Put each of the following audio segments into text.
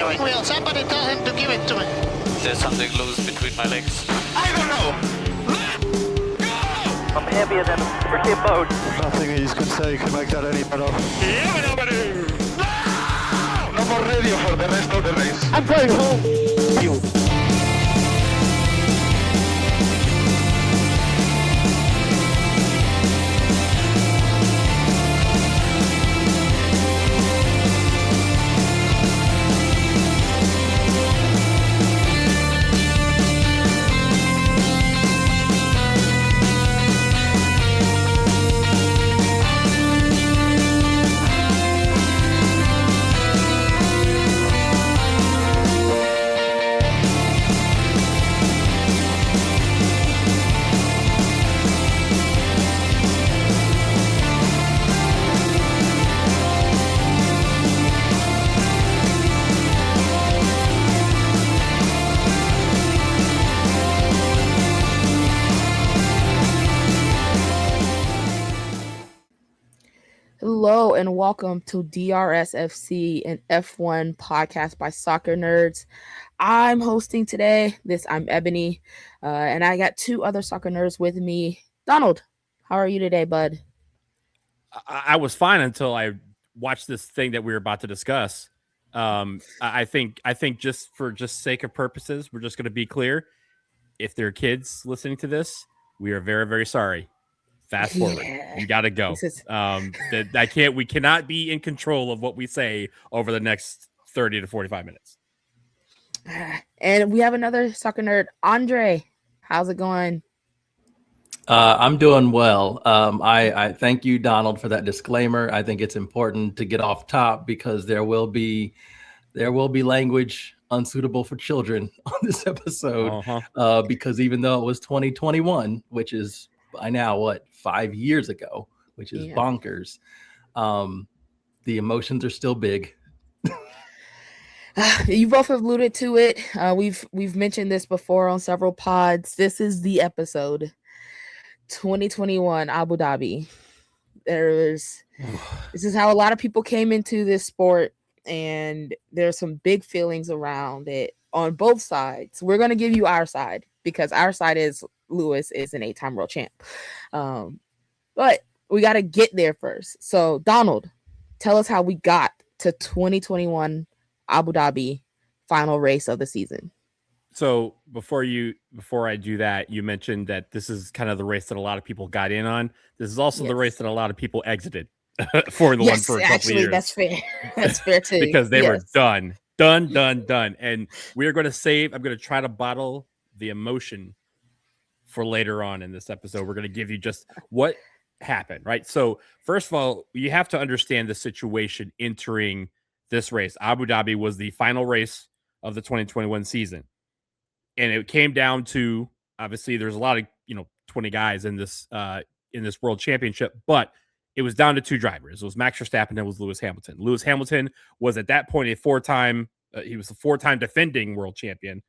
doing? Will somebody tell him to give it to me? There's something loose between my legs. I don't know. Let's go! I'm heavier than a freaking boat. Nothing that you can say can make that any better. No more radio for the rest of the race. I'm going home. You. Hello and welcome to DRSFC, an F1 podcast by soccer nerds. I'm hosting today. I'm Eboni, and I got two other soccer nerds with me. Donald, how are you today, bud? I was fine until I watched this thing that we were about to discuss. I think just for sake of purposes, we're just going to be clear. If there are kids listening to this, we are very, very sorry. Fast forward. Yeah. You got to go. We cannot be in control of what we say over the next 30 to 45 minutes. And we have another soccer nerd, Andre. How's it going? I'm doing well. I thank you, Donald, for that disclaimer. I think it's important to get off top because there will be language unsuitable for children on this episode. Because even though it was 2021, which is by now 5 years ago, which is bonkers, the emotions are still big. You both have alluded to it. We've mentioned this before on several pods. This is the episode 2021 Abu Dhabi. This is how a lot of people came into this sport, and there's some big feelings around it on both sides. We're going to give you our side because our side is Lewis is an 8-time world champ. But we got to get there first. So Donald, tell us how we got to 2021 Abu Dhabi, final race of the season. So before I do that, you mentioned that this is kind of the race that a lot of people got in on. This is also the race that a lot of people exited for the one for a couple of years. That's fair. That's fair too. Because they were done. And we are going to save. I'm going to try to bottle the emotion for later on in this episode. We're going to give you just what happened, right? So first of all, you have to understand the situation entering this race. Abu Dhabi was the final race of the 2021 season. And it came down to, obviously, there's a lot of, 20 guys in this world championship, but it was down to two drivers. It was Max Verstappen and it was Lewis Hamilton. Lewis Hamilton was at that point a four-time defending world champion.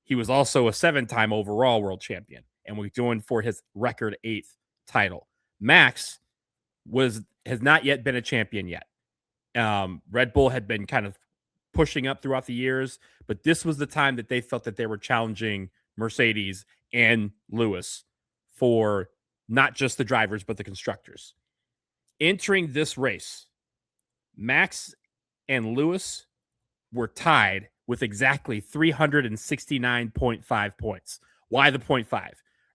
He was also a 7-time overall world champion and was doing for his record 8th title. Max has not yet been a champion yet. Red Bull had been kind of pushing up throughout the years, but this was the time that they felt that they were challenging Mercedes and Lewis for not just the drivers, but the constructors. Entering this race, Max and Lewis were tied with exactly 369.5 points. Why the 0.5?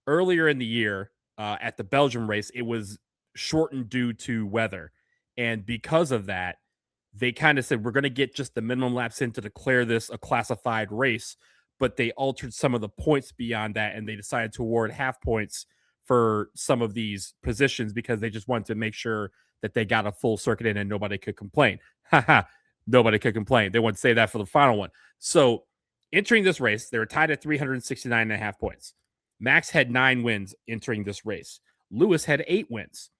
Earlier in the year, at the Belgium race, it was shortened due to weather. And because of that, they kind of said, we're going to get just the minimum laps in to declare this a classified race. But they altered some of the points beyond that, and they decided to award half points for some of these positions because they just wanted to make sure that they got a full circuit in and nobody could complain. Nobody could complain. They want to say that for the final one. So entering this race, they were tied at 369.5 points. Max had 9 wins entering this race. Lewis had 8 wins.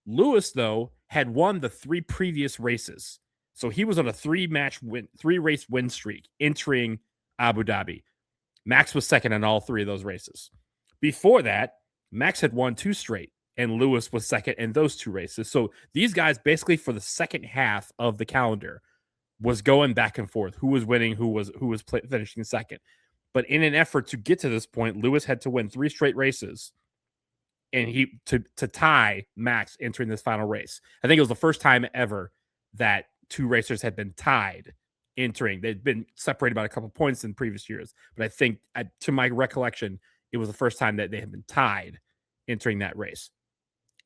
Lewis, though, had won the 3 previous races. So he was on a 3-race win streak entering Abu Dhabi. Max was second in all 3 of those races. Before that, Max had won 2 straight, and Lewis was second in those 2 races. So these guys, basically for the second half of the calendar, was going back and forth. Who was winning? Who was finishing second? But in an effort to get to this point, Lewis had to win 3 straight races, and to tie Max entering this final race. I think it was the first time ever that 2 racers had been tied entering. They'd been separated by a couple points in previous years, but I think, to my recollection, it was the first time that they had been tied entering that race.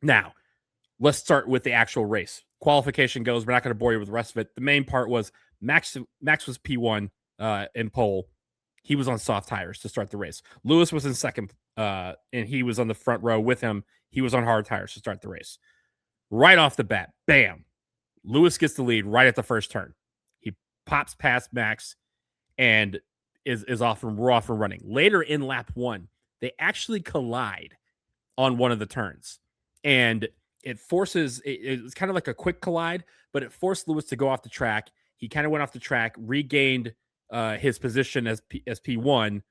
Now, let's start with the actual race. Qualification goes. We're not going to bore you with the rest of it. The main part was Max was P1 in pole. He was on soft tires to start the race. Lewis was in second, and he was on the front row with him. He was on hard tires to start the race. Right off the bat, bam, Lewis gets the lead right at the first turn. He pops past Max and is off and we're off and running. Later in lap 1, they actually collide on one of the turns, and it forces it's kind of like a quick collide, but it forced Lewis to go off the track. He kind of went off the track, regained his position as P1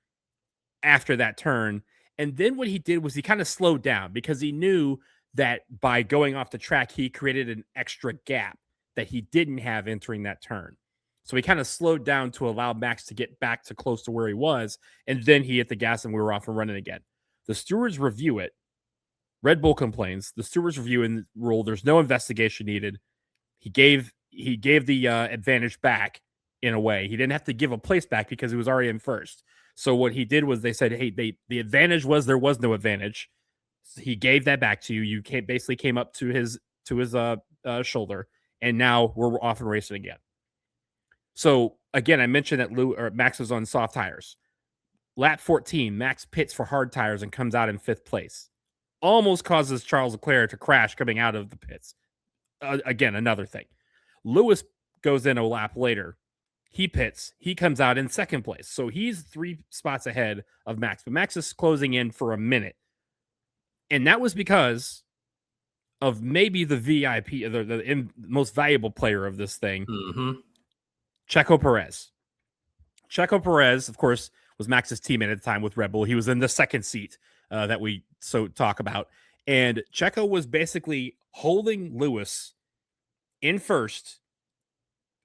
after that turn. And then what he did was he kind of slowed down because he knew that by going off the track, he created an extra gap that he didn't have entering that turn. So he kind of slowed down to allow Max to get back to close to where he was. And then he hit the gas and we were off and running again. The stewards review it. Red Bull complains. The stewards review and rule there's no investigation needed. He gave the advantage back in a way. He didn't have to give a place back because he was already in first. So what he did was they said, hey, the advantage was there was no advantage. He gave that back to you. You basically came up to his shoulder, and now we're off and racing again. So again, I mentioned that Max was on soft tires. Lap 14, Max pits for hard tires and comes out in 5th place. Almost causes Charles Leclerc to crash coming out of the pits. Again, another thing. Lewis goes in a lap later. He pits. He comes out in 2nd place. So he's 3 spots ahead of Max. But Max is closing in for a minute. And that was because of maybe the VIP, the most valuable player of this thing, Checo Perez. Checo Perez, of course, was Max's teammate at the time with Red Bull. He was in the 2nd seat that we talk about. And Checo was basically holding Lewis in first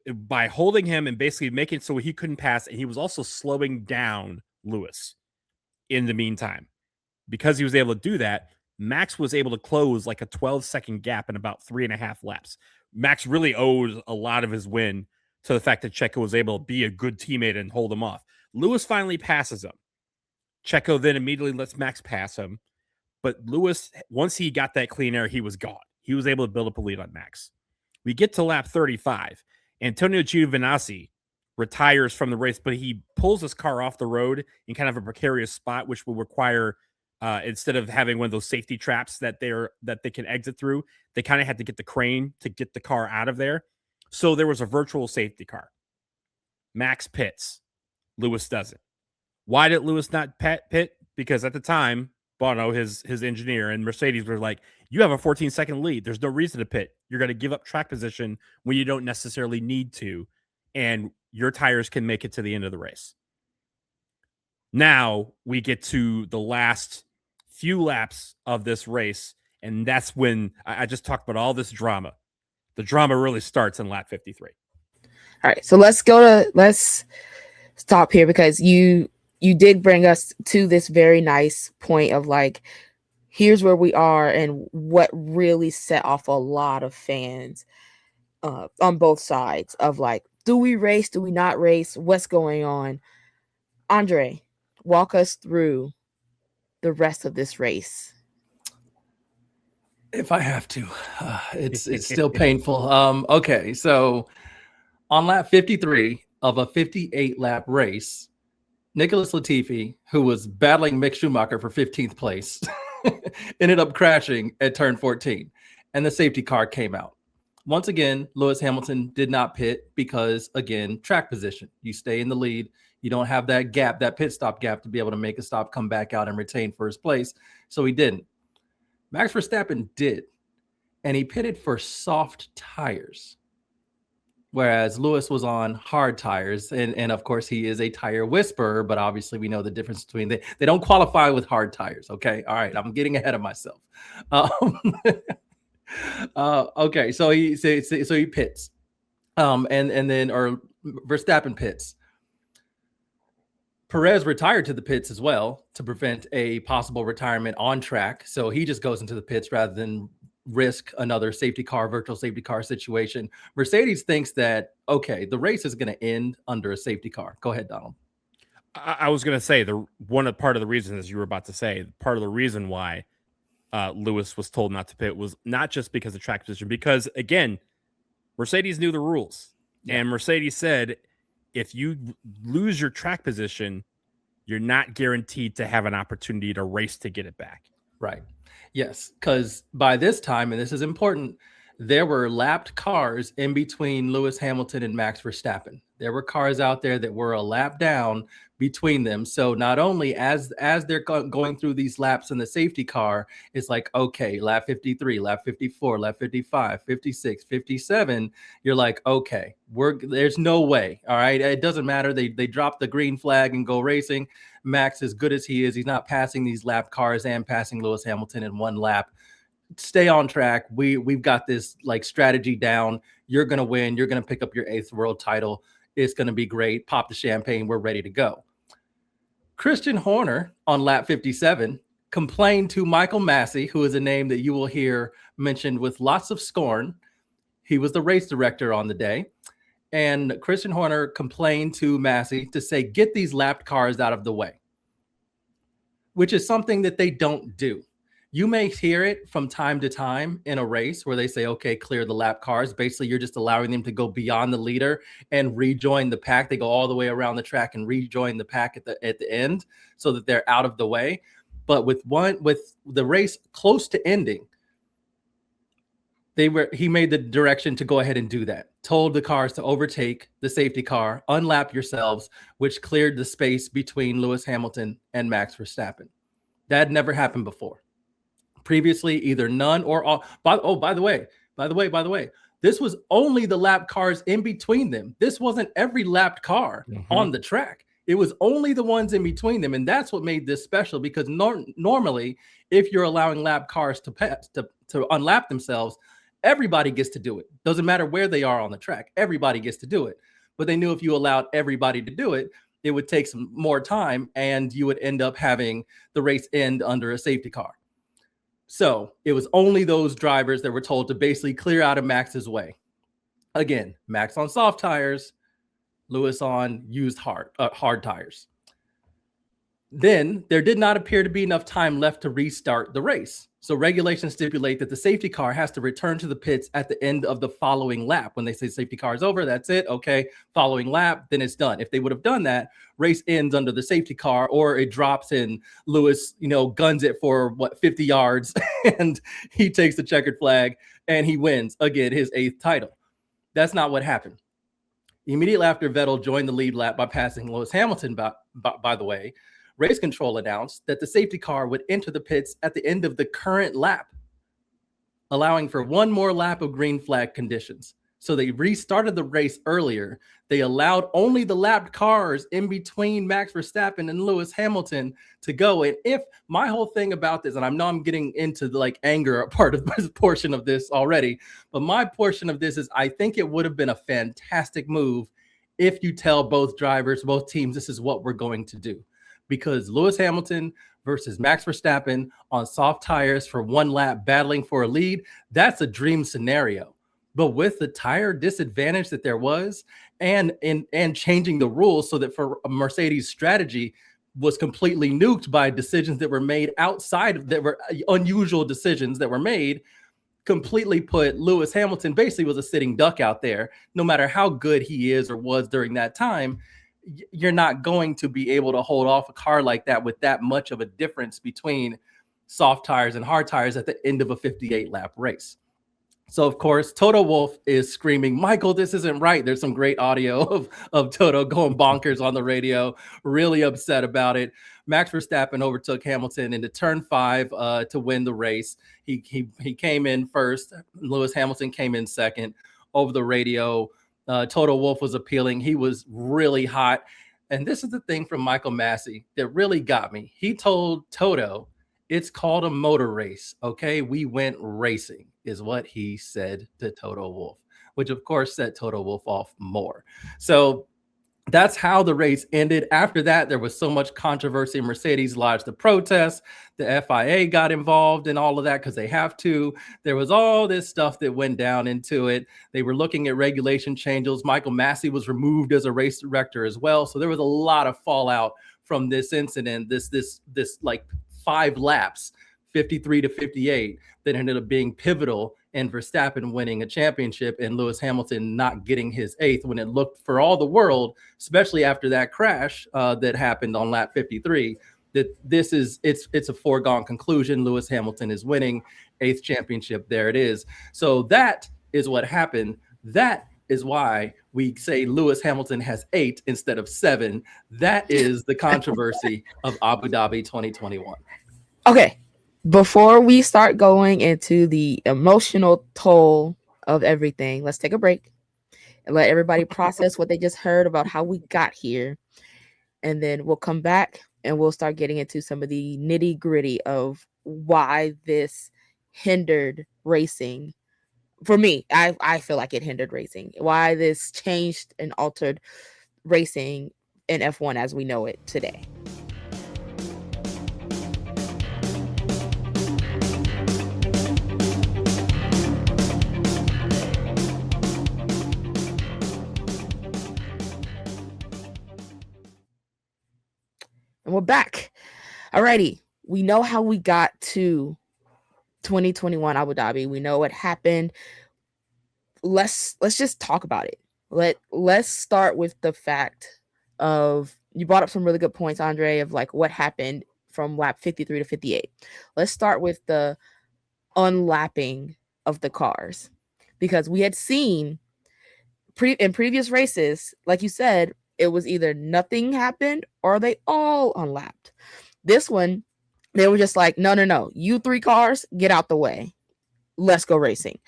by holding him and basically making it so he couldn't pass. And he was also slowing down Lewis in the meantime. Because he was able to do that, Max was able to close like a 12-second gap in about 3.5 laps. Max really owed a lot of his win to the fact that Checo was able to be a good teammate and hold him off. Lewis finally passes him. Checo then immediately lets Max pass him. But Lewis, once he got that clean air, he was gone. He was able to build up a lead on Max. We get to lap 35. Antonio Giovinazzi retires from the race, but he pulls his car off the road in kind of a precarious spot, which will require, instead of having one of those safety traps that they can exit through, they kind of had to get the crane to get the car out of there. So there was a virtual safety car. Max pits. Lewis doesn't. Why did Lewis not pit? Because at the time, Bono, his engineer, and Mercedes were like, you have a 14-second lead. There's no reason to pit. You're going to give up track position when you don't necessarily need to, and your tires can make it to the end of the race. Now we get to the last few laps of this race, and that's when I just talked about all this drama. The drama really starts in lap 53. All right, so let's stop here because you did bring us to this very nice point of like, here's where we are and what really set off a lot of fans on both sides of like, do we race? Do we not race? What's going on? Andre, walk us through the rest of this race. If I have to, it's still painful. Okay, so on lap 53 of a 58 lap race, Nicholas Latifi, who was battling Mick Schumacher for 15th place, ended up crashing at turn 14, and the safety car came out. Once again, Lewis Hamilton did not pit because, again, track position. You stay in the lead. You don't have that gap, that pit stop gap, to be able to make a stop, come back out, and retain first place. So he didn't. Max Verstappen did, and he pitted for soft tires, whereas Lewis was on hard tires. And of course, he is a tire whisperer, but obviously we know the difference between they don't qualify with hard tires. Okay. All right. I'm getting ahead of myself. Okay. So he pits. and then or Verstappen pits. Perez retired to the pits as well to prevent a possible retirement on track. So he just goes into the pits rather than risk another virtual safety car situation. Mercedes thinks that, okay, the race is going to end under a safety car. Go ahead, Donald. I was going to say part of the reason, as you were about to say, part of the reason why Lewis was told not to pit was not just because of track position, because again, Mercedes knew the rules, and Mercedes said, if you lose your track position, you're not guaranteed to have an opportunity to race to get it back. Right. Yes, because by this time, and this is important, there were lapped cars in between Lewis Hamilton and Max Verstappen. There were cars out there that were a lap down between them. So not only as they're going through these laps in the safety car, it's like, okay, lap 53, lap 54, lap 55, 56, 57. You're like, okay, there's no way. All right. It doesn't matter. They drop the green flag and go racing. Max, as good as he is, he's not passing these lap cars and passing Lewis Hamilton in one lap. Stay on track. We've got this like strategy down. You're going to win. You're going to pick up your 8th world title. It's going to be great. Pop the champagne. We're ready to go. Christian Horner on lap 57 complained to Michael Masi, who is a name that you will hear mentioned with lots of scorn. He was the race director on the day. And Christian Horner complained to Masi to say, get these lapped cars out of the way, which is something that they don't do. You may hear it from time to time in a race where they say, okay, clear the lap cars. Basically, you're just allowing them to go beyond the leader and rejoin the pack. They go all the way around the track and rejoin the pack at the end so that they're out of the way. But with the race close to ending, he made the direction to go ahead and do that. Told the cars to overtake the safety car, unlap yourselves, which cleared the space between Lewis Hamilton and Max Verstappen. That had never happened before. Previously, either none or all. By the way, this was only the lap cars in between them. This wasn't every lapped car on the track. It was only the ones in between them. And that's what made this special, because normally, if you're allowing lap cars to unlap themselves, everybody gets to do it. Doesn't matter where they are on the track. Everybody gets to do it. But they knew if you allowed everybody to do it, it would take some more time and you would end up having the race end under a safety car. So it was only those drivers that were told to basically clear out of Max's way. Again, Max on soft tires, Lewis on used hard tires. Then there did not appear to be enough time left to restart the race. So regulations stipulate that the safety car has to return to the pits at the end of the following lap. When they say safety car is over, that's it. Okay, following lap, then it's done. If they would have done that, race ends under the safety car, or it drops and Lewis, guns it for 50 yards and he takes the checkered flag and he wins again his 8th title. That's not what happened. Immediately after Vettel joined the lead lap by passing Lewis Hamilton, by the way, race control announced that the safety car would enter the pits at the end of the current lap, allowing for one more lap of green flag conditions. So they restarted the race earlier. They allowed only the lapped cars in between Max Verstappen and Lewis Hamilton to go. And if my whole thing about this, and I know I'm getting into the anger part of this portion of this already, but my portion of this is I think it would have been a fantastic move if you tell both drivers, both teams, this is what we're going to do. Because Lewis Hamilton versus Max Verstappen on soft tires for one lap battling for a lead, that's a dream scenario. But with the tire disadvantage that there was and changing the rules so that for Mercedes' strategy was completely nuked by decisions that were made outside, that were unusual decisions that were made, completely put Lewis Hamilton basically was a sitting duck out there. No matter how good he is or was during that time, you're not going to be able to hold off a car like that with that much of a difference between soft tires and hard tires at the end of a 58-lap race. So, of course, Toto Wolff is screaming, Michael, this isn't right. There's some great audio of Toto going bonkers on the radio, really upset about it. Max Verstappen overtook Hamilton into turn 5 to win the race. He came in first. Lewis Hamilton came in second. Over the radio, Toto Wolff was appealing. He was really hot. And this is the thing from Michael Masi that really got me. He told Toto, it's called a motor race. Okay, we went racing, is what he said to Toto Wolff. which of course set Toto Wolff off more. So that's how the race ended. After that, there was so much controversy. Mercedes lodged the protest. The FIA got involved in all of that because they have to. There was all this stuff that went down into it. They were looking at regulation changes. Michael Masi was removed as a race director as well. So there was a lot of fallout from this incident, this like 5 laps, 53 to 58, that ended up being pivotal in Verstappen winning a championship and Lewis Hamilton not getting his 8th, when it looked for all the world, especially after that crash that happened on lap 53, that it's a foregone conclusion. Lewis Hamilton is winning 8th championship. There it is. So that is what happened. That is why we say Lewis Hamilton has 8 instead of 7. That is the controversy of Abu Dhabi 2021. Okay. Before we start going into the emotional toll of everything, let's take a break and let everybody process what they just heard about how we got here. And then we'll come back and we'll start getting into some of the nitty gritty of why this hindered racing. For me, I feel like it hindered racing. Why this changed and altered racing in F1 as we know it today. And we're back. Alrighty. We know how we got to 2021 Abu Dhabi. We know what happened. Let's just talk about it. Let's start with the fact of, you brought up some really good points, Andre, of like what happened from lap 53 to 58. Let's start with the unlapping of the cars, because we had seen in previous races, like you said, it was either nothing happened or they all unlapped. This one, they were just like, no, you 3 cars, get out the way. Let's go racing.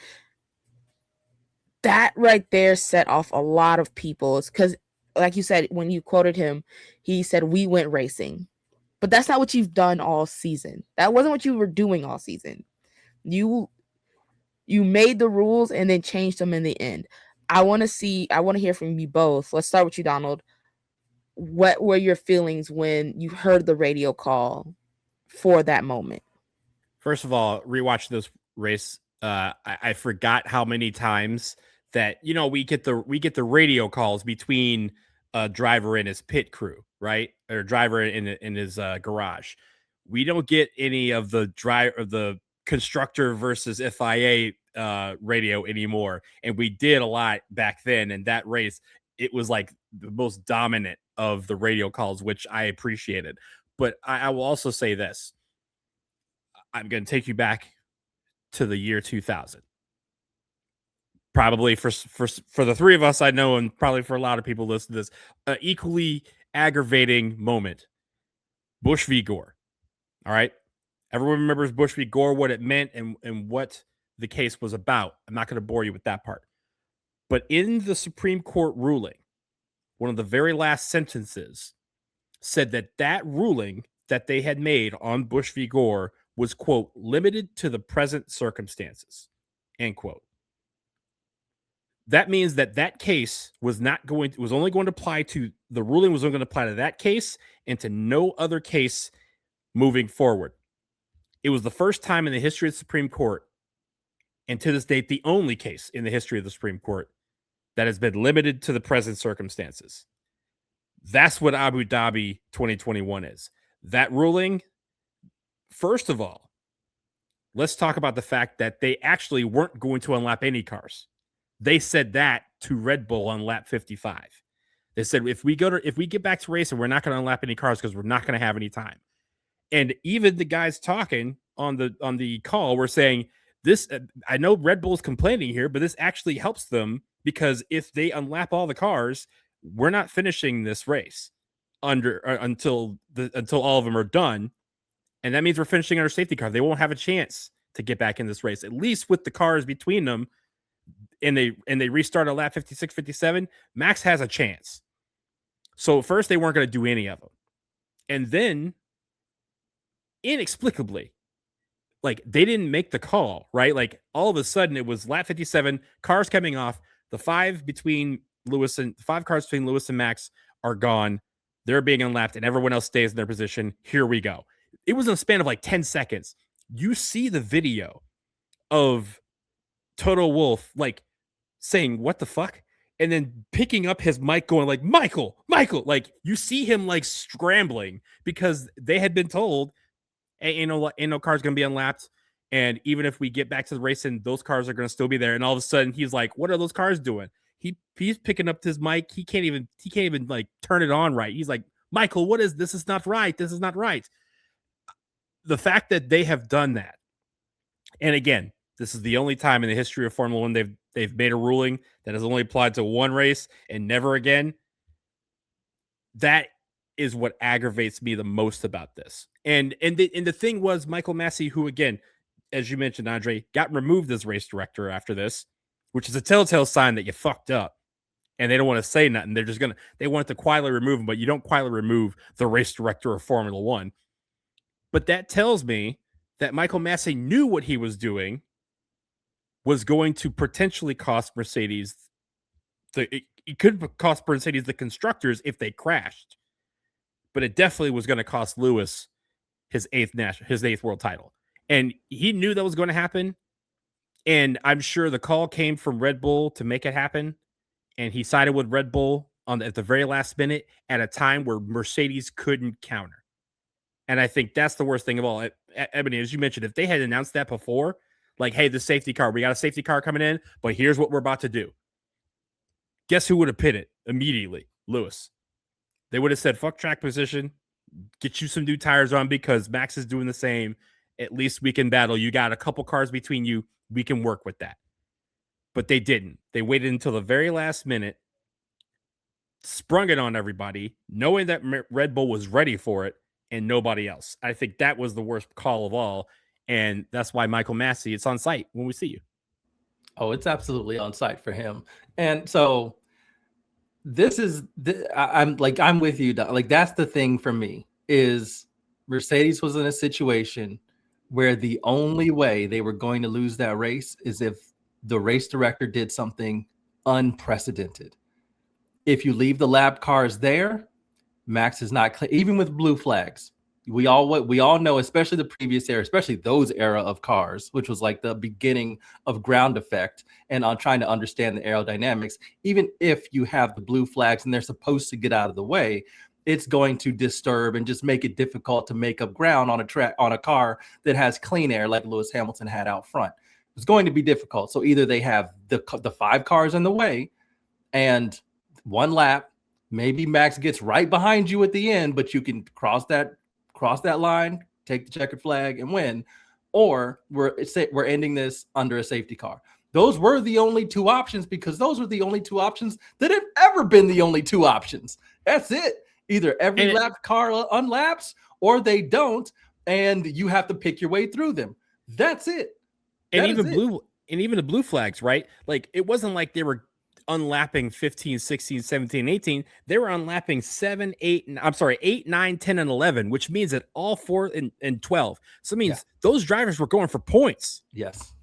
That right there set off a lot of people's, because like you said, when you quoted him, he said, we went racing. But that's not what you've done all season. That wasn't what you were doing all season. You made the rules and then changed them in the end. I want to hear from you both. Let's start with you, Donald. What were your feelings when you heard the radio call for that moment? First of all, rewatch this race. I forgot how many times that, we get the radio calls between a driver and his pit crew, right? Or driver in his garage. We don't get any of the constructor versus FIA radio anymore, and we did a lot back then. In that race, it was like the most dominant of the radio calls, which I appreciated. But I will also say this: I'm going to take you back to the year 2000. Probably for the 3 of us I know, and probably for a lot of people listening to this, equally aggravating moment. Bush v. Gore. All right, everyone remembers Bush v. Gore, what it meant and what the case was about. I'm not going to bore you with that part. But in the Supreme Court ruling, one of the very last sentences said that ruling that they had made on Bush v. Gore was, quote, limited to the present circumstances, end quote. That means that case was only going to apply to, the ruling was only going to apply to that case and to no other case moving forward. It was the first time in the history of the Supreme Court, and to this date, the only case in the history of the Supreme Court, that has been limited to the present circumstances. That's what Abu Dhabi 2021 is. That ruling, first of all, let's talk about the fact that they actually weren't going to unlap any cars. They said that to Red Bull on lap 55. They said, if we get back to racing, we're not going to unlap any cars because we're not going to have any time. And even the guys talking on the call were saying, this, I know Red Bull's complaining here, but this actually helps them, because if they unlap all the cars, we're not finishing this race until all of them are done. And that means we're finishing under safety car. They won't have a chance to get back in this race, at least with the cars between them. And they restart at lap 56, 57, Max has a chance. So first they weren't going to do any of them. And then inexplicably, like, they didn't make the call, right? Like, all of a sudden it was lap 57, cars coming off, The five cars between Lewis and Max are gone. They're being unlapped, and everyone else stays in their position. Here we go. It was in a span of like 10 seconds. You see the video of Toto Wolff like saying, "What the fuck?" And then picking up his mic going like, Michael, like you see him like scrambling because they had been told, ain't no car's going to be unlapped. And even if we get back to the race and those cars are going to still be there. And all of a sudden he's like, what are those cars doing? He's picking up his mic. He can't even like turn it on right. He's like, Michael, what is this? Is not right. This is not right. The fact that they have done that. And again, this is the only time in the history of Formula One they've made a ruling that has only applied to one race and never again. That is what aggravates me the most about this. And the thing was, Michael Masi, who again, as you mentioned, Andre, got removed as race director after this, which is a telltale sign that you fucked up. And they don't want to say nothing. They're just they want to quietly remove him, but you don't quietly remove the race director of Formula One. But that tells me that Michael Masi knew what he was doing was going to potentially cost Mercedes. It could cost Mercedes the constructors if they crashed, but it definitely was going to cost Lewis his eighth world title, and he knew that was going to happen. And I'm sure the call came from Red Bull to make it happen, and he sided with Red Bull at the very last minute at a time where Mercedes couldn't counter. And I think that's the worst thing of all. Ebony, as you mentioned, if they had announced that before, like, hey, the safety car, we got a safety car coming in, but here's what we're about to do. Guess who would have pitted immediately? Lewis. They would have said, fuck track position, get you some new tires on because Max is doing the same. At least we can battle. You got a couple cars between you. We can work with that. But they didn't. They waited until the very last minute, sprung it on everybody, knowing that Red Bull was ready for it and nobody else. I think that was the worst call of all. And that's why Michael Masi, it's on site when we see you. Oh, it's absolutely on site for him. And so I'm with you. Like, that's the thing for me is Mercedes was in a situation where the only way they were going to lose that race is if the race director did something unprecedented. If you leave the lap cars there, Max is not clear, even with blue flags. We all know, especially the previous era, especially those era of cars, which was like the beginning of ground effect and on trying to understand the aerodynamics. Even if you have the blue flags and they're supposed to get out of the way, it's going to disturb and just make it difficult to make up ground on a car that has clean air like Lewis Hamilton had out front. It's going to be difficult. So either they have the five cars in the way and one lap, maybe Max gets right behind you at the end, but you can cross that line, take the checkered flag and win, or we're ending this under a safety car. Those were the only two options because those were the only two options that have ever been the only two options. That's it. Either every lap car unlaps or they don't, and you have to pick your way through them. That's it. And even the blue flags, right? Like, it wasn't like they were unlapping 15, 16, 17, 18. They were unlapping 8, 9, 10, and 11, which means that all 4 and 12. So it means those drivers were going for points. Yes.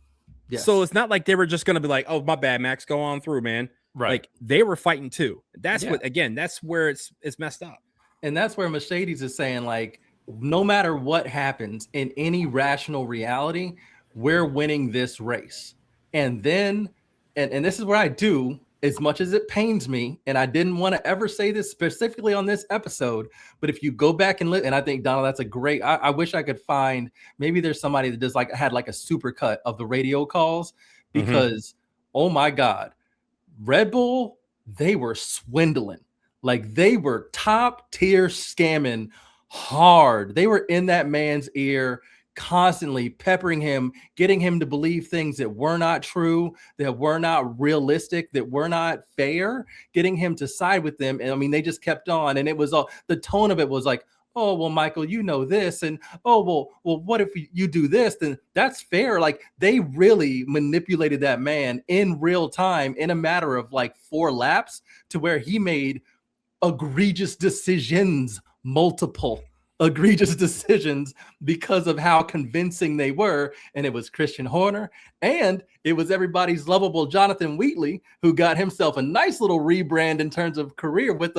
So it's not like they were just going to be like, oh, my bad, Max, go on through, man. Right. Like, they were fighting too. That's that's where it's messed up. And that's where Mercedes is saying, like, no matter what happens in any rational reality, we're winning this race. And then, and this is what I do, as much as it pains me, and I didn't want to ever say this specifically on this episode, but if you go back and and I think, Donald, that's a great, I wish I could find, maybe there's somebody that just had a super cut of the radio calls, because, oh my God, Red Bull, they were swindling. Like, they were top tier scamming hard. They were in that man's ear, constantly peppering him, getting him to believe things that were not true, that were not realistic, that were not fair, getting him to side with them. And I mean, they just kept on. And it was all, the tone of it was like, oh, well, Michael, you know this. And, oh, well, what if you do this? Then that's fair. Like, they really manipulated that man in real time in a matter of like 4 laps to where he made egregious decisions, multiple egregious decisions because of how convincing they were. And it was Christian Horner and it was everybody's lovable Jonathan Wheatley, who got himself a nice little rebrand in terms of career with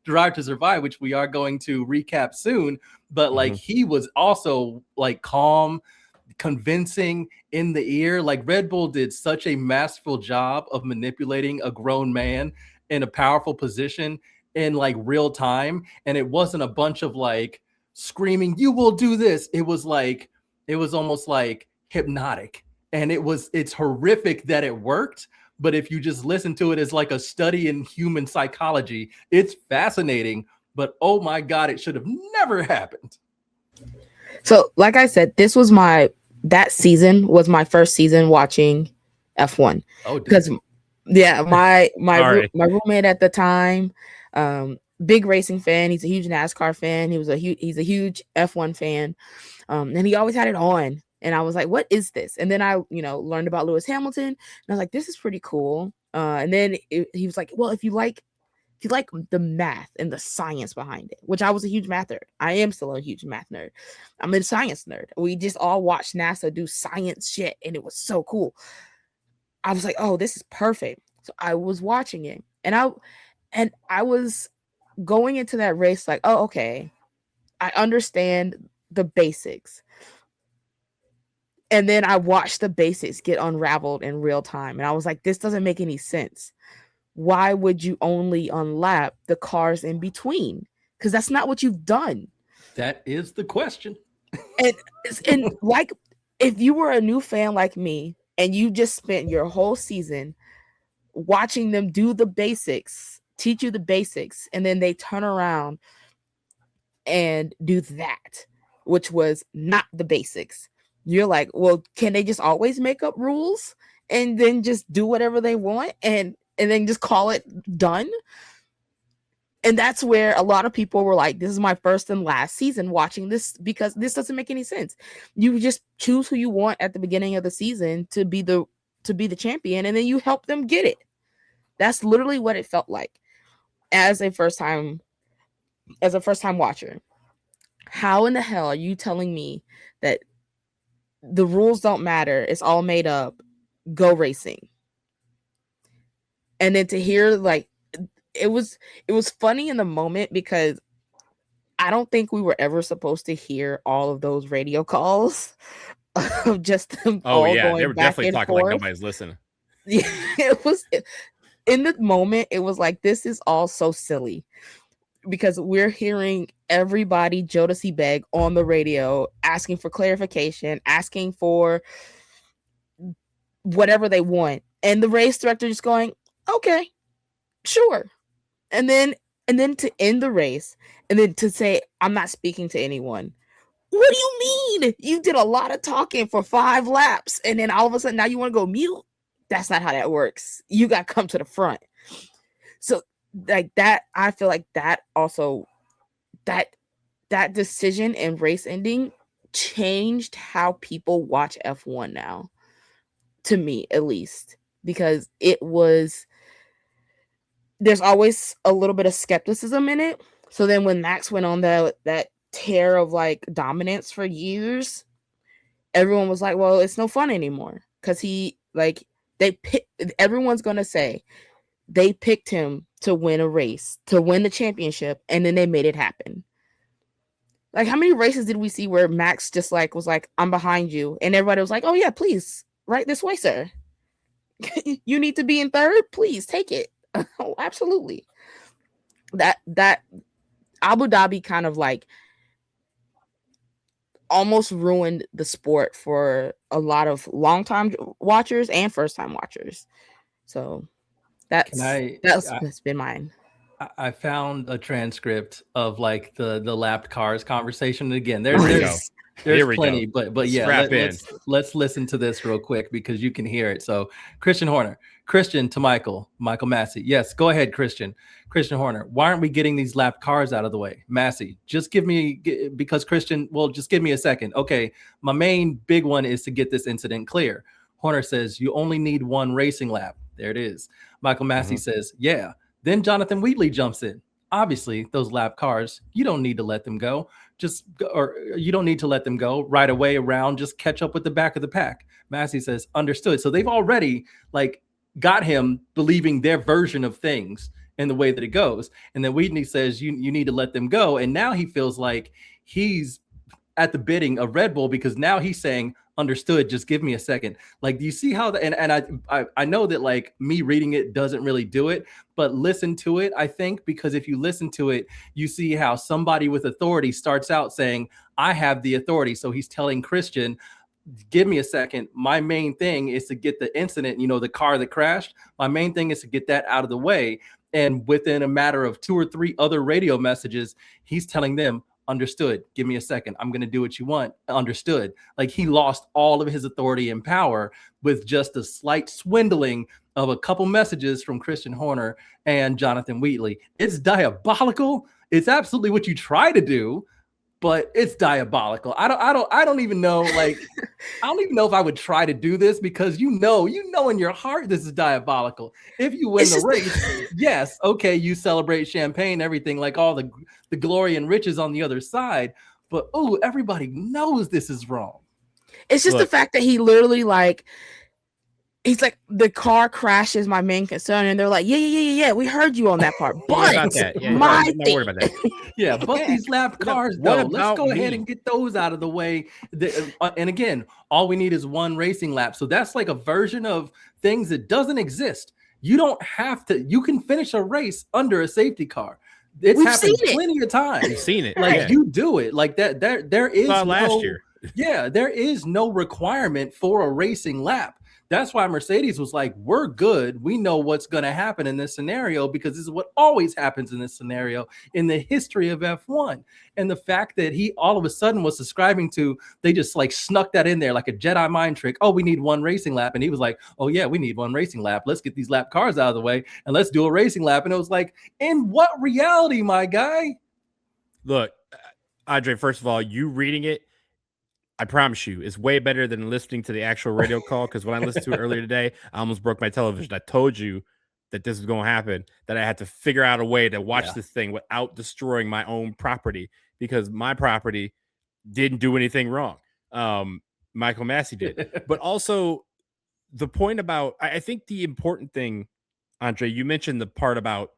Drive to Survive, which we are going to recap soon. But like he was also like calm, convincing in the ear. Like Red Bull did such a masterful job of manipulating a grown man in a powerful position in like real time. And it wasn't a bunch of like screaming, "You will do this." It was almost like hypnotic. And it's horrific that it worked. But if you just listen to it as like a study in human psychology, it's fascinating. But oh my God, it should have never happened. So, like I said, that season was my first season watching F1. Oh, because my roommate at the time, big racing fan. He's a huge NASCAR fan. He's a huge F1 fan, and he always had it on. And I was like, "What is this?" And then I, learned about Lewis Hamilton, and I was like, "This is pretty cool." And then he was like, "Well, if you like the math and the science behind it," which I was a huge math nerd. I am still a huge math nerd. I'm a science nerd. We just all watched NASA do science shit, and it was so cool. I was like, "Oh, this is perfect." So I was watching it, and I was going into that race like, "Oh, okay, I understand the basics." And then I watched the basics get unraveled in real time, and I was like, "This doesn't make any sense. Why would you only unlap the cars in between? Because that's not what you've done." That is the question. And like, if you were a new fan like me and you just spent your whole season watching them do the basics, teach you the basics, and then they turn around and do that, which was not the basics. You're like, well, can they just always make up rules and then just do whatever they want and then just call it done? And that's where a lot of people were like, this is my first and last season watching this, because this doesn't make any sense. You just choose who you want at the beginning of the season to be the champion, and then you help them get it. That's literally what it felt like as a first time watcher. How in the hell are you telling me that the rules don't matter? It's all made up. Go racing. And then to hear, like, it was funny in the moment, because I don't think we were ever supposed to hear all of those radio calls of just them all going they were back definitely and talking forth. like nobody's listening. Yeah, it was in the moment. It was like, this is all so silly, because we're hearing everybody Jodeci beg on the radio, asking for clarification, asking for whatever they want, and the race director just going, "Okay, sure." And then to end the race, and then to say, "I'm not speaking to anyone." What do you mean? You did a lot of talking for 5 laps, and then all of a sudden now you want to go mute? That's not how that works. You got to come to the front. So like that, I feel like that also, that decision and race ending changed how people watch F1 now, to me at least, because there's always a little bit of skepticism in it. So then when Max went on that tear of like dominance for years, everyone was like, well, it's no fun anymore, because everyone's going to say they picked him to win a race, to win the championship, and then they made it happen. Like, how many races did we see where Max just like was like, "I'm behind you," and everybody was like, "Oh yeah, please, right this way, sir. You need to be in third, please take it." Oh, absolutely. That Abu Dhabi kind of like almost ruined the sport for a lot of long-time watchers and first-time watchers. So that's been mine. I found a transcript of like the lapped cars conversation. And again, there's plenty, but yeah, let's listen to this real quick, because you can hear it. So Christian to Michael Masi. Yes, go ahead, Christian Horner. Why aren't we getting these lapped cars out of the way? Masi, because Christian, well, just give me a second. Okay, my main big one is to get this incident clear. Horner says you only need 1 racing lap. There it is. Michael Masi says, yeah. Then Jonathan Wheatley jumps in. obviously those lap cars, you don't need to let them go. Or you don't need to let them go right away around. Just catch up with the back of the pack. Masi says, understood. So they've already like got him believing their version of things and the way that it goes. And then Wheatley says, you need to let them go. And now he feels like he's at the bidding of Red Bull, because now he's saying, understood, just give me a second. Like, do you see how I know that like me reading it doesn't really do it, but listen to it, I think, because if you listen to it, you see how somebody with authority starts out saying, I have the authority. So he's telling Christian, give me a second. My main thing is to get the incident, the car that crashed. My main thing is to get that out of the way. And within a matter of 2 or 3 other radio messages, he's telling them, understood, give me a second, I'm going to do what you want, understood. Like, he lost all of his authority and power with just a slight swindling of a couple messages from Christian Horner and Jonathan Wheatley. It's diabolical. It's absolutely what you try to do, but it's diabolical. I don't even know, like, I don't even know if I would try to do this, because you know in your heart this is diabolical. If you win the race, yes, okay, you celebrate champagne, everything, like all the glory and riches on the other side, but everybody knows this is wrong. It's just the fact that he literally like, he's like, the car crash is my main concern, and they're like, yeah, we heard you on that part, but but these lap cars, though, let's go ahead and get those out of the way. And again, all we need is one racing lap. So that's like a version of things that doesn't exist. You don't have to. You can finish a race under a safety car. It's happened plenty of times. We've seen it. Like, you do it like that. There is last year. Yeah, there is no requirement for a racing lap. That's why Mercedes was like, we're good. We know what's going to happen in this scenario, because this is what always happens in this scenario in the history of F1. And the fact that he all of a sudden was subscribing to, they just like snuck that in there like a Jedi mind trick. Oh, we need one racing lap. And he was like, oh yeah, we need one racing lap. Let's get these lap cars out of the way and let's do a racing lap. And it was like, in what reality, my guy? Look, Andre, first of all, you reading it, I promise you, is way better than listening to the actual radio call, because when I listened to it earlier today, I almost broke my television. I told you that this was going to happen, that I had to figure out a way to watch this thing without destroying my own property, because my property didn't do anything wrong. Michael Masi did. But also the point about, I think the important thing, Andre, you mentioned the part about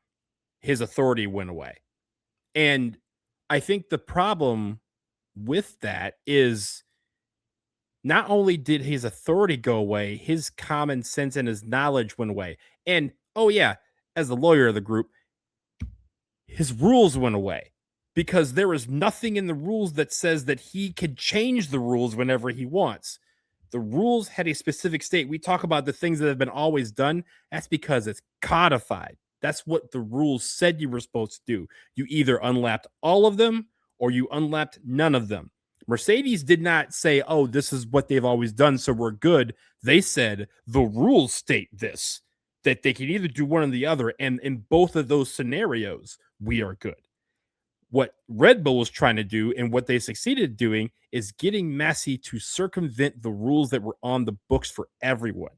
his authority went away. And I think the problem with that is, not only did his authority go away, his common sense and his knowledge went away. And, as the lawyer of the group, his rules went away, because there is nothing in the rules that says that he could change the rules whenever he wants. The rules had a specific state. We talk about the things that have been always done. That's because it's codified. That's what the rules said you were supposed to do. You either unlapped all of them or you unlapped none of them. Mercedes did not say, oh, this is what they've always done, so we're good. They said the rules state this, that they can either do one or the other, and in both of those scenarios, we are good. What Red Bull was trying to do, and what they succeeded doing, is getting Masi to circumvent the rules that were on the books for everyone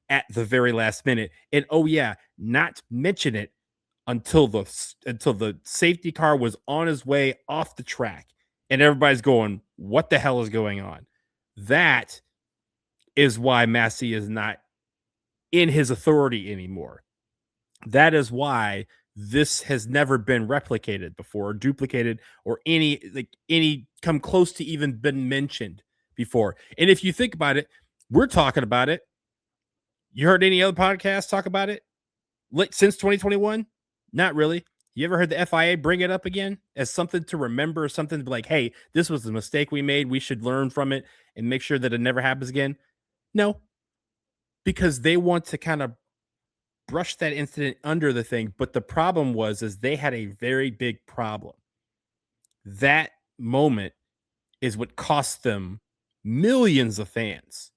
at the very last minute. And not mention it until the safety car was on his way off the track. And everybody's going, what the hell is going on? That is why Masi is not in his authority anymore. That is why this has never been replicated before, or duplicated, or any come close to even been mentioned before. And if you think about it, we're talking about it. You heard any other podcasts talk about it since 2021? Not really. You ever heard the FIA bring it up again as something to remember, something to be like, hey, this was the mistake we made. We should learn from it and make sure that it never happens again? No, because they want to kind of brush that incident under the thing. But the problem is they had a very big problem. That moment is what cost them millions of fans,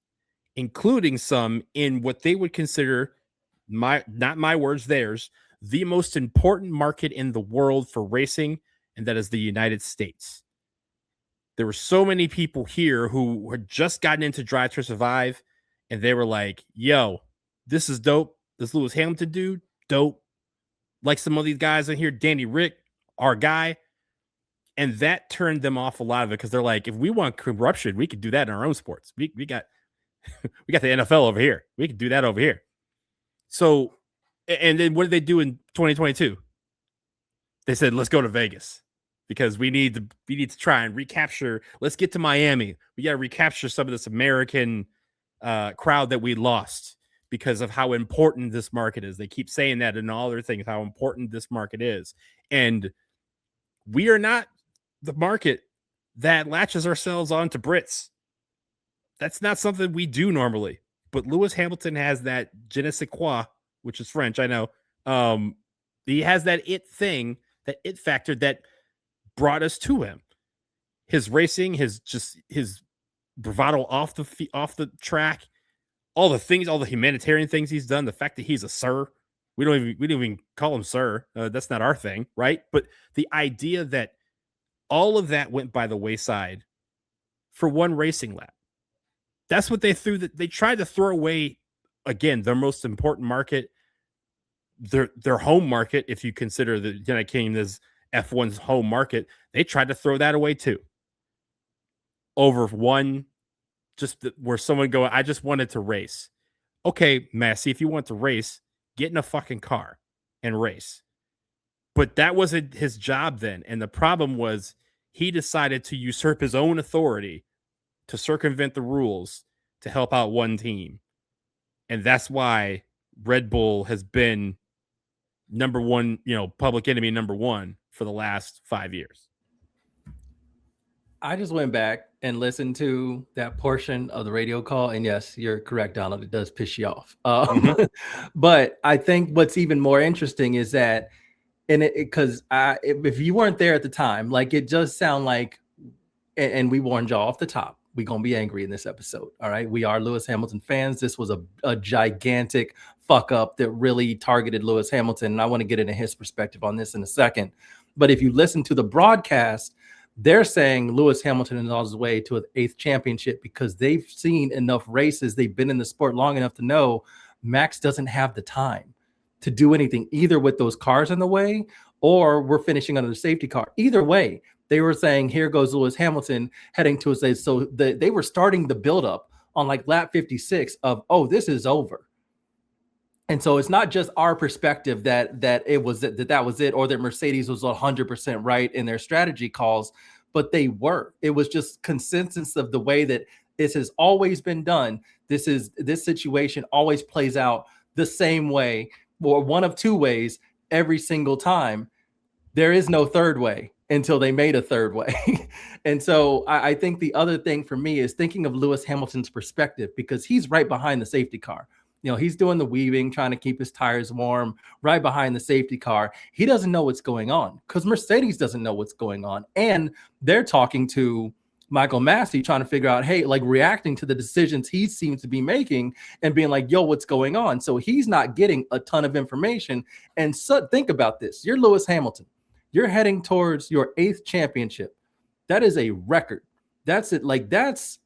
including some in what they would consider, not my words, theirs, the most important market in the world for racing, and that is the United States. There were so many people here who had just gotten into Drive to Survive, and they were like, yo, this is dope. This Lewis Hamilton dude, dope. Like some of these guys in here, Danny Rick, our guy. And that turned them off a lot of it because they're like, if we want corruption, we could do that in our own sports. We got we got the NFL over here. We could do that over here. So, and then what did they do in 2022? They said, let's go to Vegas because we need to try and recapture. Let's get to Miami. We got to recapture some of this American crowd that we lost because of how important this market is. They keep saying that and all their things, how important this market is. And we are not the market that latches ourselves on to Brits. That's not something we do normally. But Lewis Hamilton has that je ne sais quoi, which is French, I know. He has that it thing, that it factor that brought us to him. His racing, his bravado off the track, all the things, all the humanitarian things he's done, the fact that he's a sir. We don't even call him sir. That's not our thing, right? But the idea that all of that went by the wayside for one racing lap. That's what they threw. They tried to throw away, again, their most important market, their home market, if you consider the United Kingdom as F1's home market. They tried to throw that away too. Over one, where someone go, I just wanted to race. Okay, Masi, if you want to race, get in a fucking car and race. But that wasn't his job then. And the problem was he decided to usurp his own authority to circumvent the rules to help out one team. And that's why Red Bull has been number one, public enemy number one for the last 5 years. I just went back and listened to that portion of the radio call. And yes, you're correct, Donald. It does piss you off. But I think what's even more interesting is that, because if you weren't there at the time, like it does sound like, and we warned y'all off the top, we're going to be angry in this episode. All right. We are Lewis Hamilton fans. This was a gigantic fuck up that really targeted Lewis Hamilton. And I want to get into his perspective on this in a second. But if you listen to the broadcast, they're saying Lewis Hamilton is on his way to an 8th championship because they've seen enough races. They've been in the sport long enough to know Max doesn't have the time to do anything, either with those cars in the way or we're finishing under the safety car. Either way, they were saying, here goes Lewis Hamilton heading to a, so they were starting the buildup on like lap 56 of, oh, this is over. And so it's not just our perspective that it was that was it, or that Mercedes was 100% right in their strategy calls, but they were. It was just consensus of the way that this has always been done. This situation always plays out the same way, or one of two ways every single time. There is no third way until they made a third way. And so I think the other thing for me is thinking of Lewis Hamilton's perspective, because he's right behind the safety car. He's doing the weaving, trying to keep his tires warm, right behind the safety car. He doesn't know what's going on because Mercedes doesn't know what's going on. And they're talking to Michael Masi, trying to figure out, hey, like reacting to the decisions he seems to be making and being like, yo, what's going on? So he's not getting a ton of information. And so think about this. You're Lewis Hamilton. You're heading towards your 8th championship. That is a record. That's it. Like, that's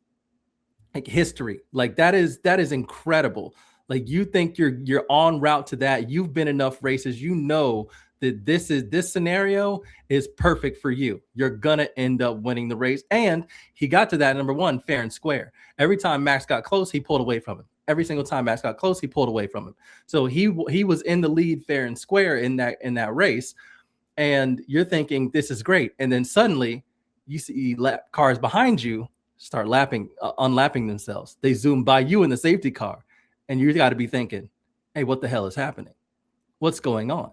like history. Like that is incredible. Like, you think you're on route to that. You've been enough races. You know that this scenario is perfect for you. You're gonna end up winning the race. And he got to that, number one, fair and square. Every time Max got close, he pulled away from him. Every single time Max got close, he pulled away from him. So he was in the lead fair and square in that race. And you're thinking this is great. And then suddenly you see cars behind you start unlapping themselves. They zoom by you in the safety car. And you got to be thinking, hey, what the hell is happening? What's going on?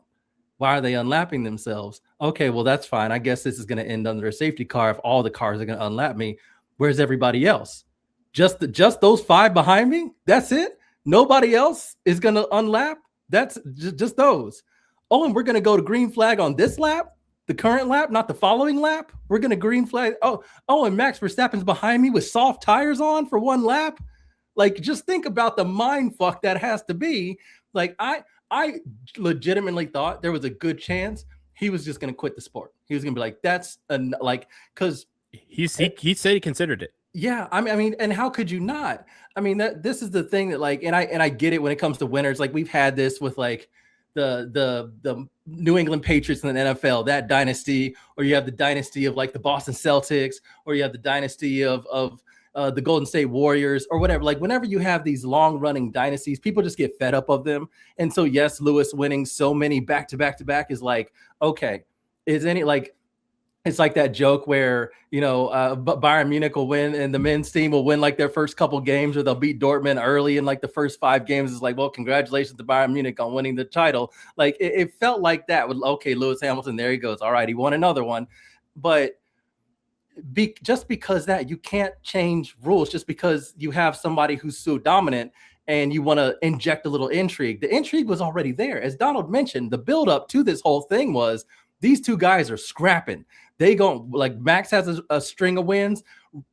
Why are they unlapping themselves? Okay, well, that's fine. I guess this is going to end under a safety car if all the cars are going to unlap me. Where's everybody else? Just those 5 behind me? That's it? Nobody else is going to unlap? That's just those. Oh, and we're going to go to green flag on this lap? The current lap, not the following lap? We're going to green flag. Oh, and Max Verstappen's behind me with soft tires on for one lap? Like, just think about the mind fuck that has to be. Like, I legitimately thought there was a good chance he was just going to quit the sport. He was going to be like, because he said he considered it. Yeah, I mean, and how could you not? I mean, this is the thing that, like, and I get it when it comes to winners. Like, we've had this with like the New England Patriots in the NFL, that dynasty, or you have the dynasty of like the Boston Celtics, or you have the dynasty of the Golden State Warriors or whatever. Like whenever you have these long running dynasties, people just get fed up of them. And so, yes, Lewis winning so many back to back is like, okay, is any like, it's like that joke where, Bayern Munich will win and the men's team will win like their first couple games, or they'll beat Dortmund early in like the first 5 games. It's like, well, congratulations to Bayern Munich on winning the title. Like it felt like that with, okay, Lewis Hamilton, there he goes. All right, he won another one. But just because that, you can't change rules just because you have somebody who's so dominant and you want to inject a little intrigue. The intrigue was already there. As Donald mentioned, the buildup to this whole thing was these two guys are scrapping. They go like Max has a string of wins.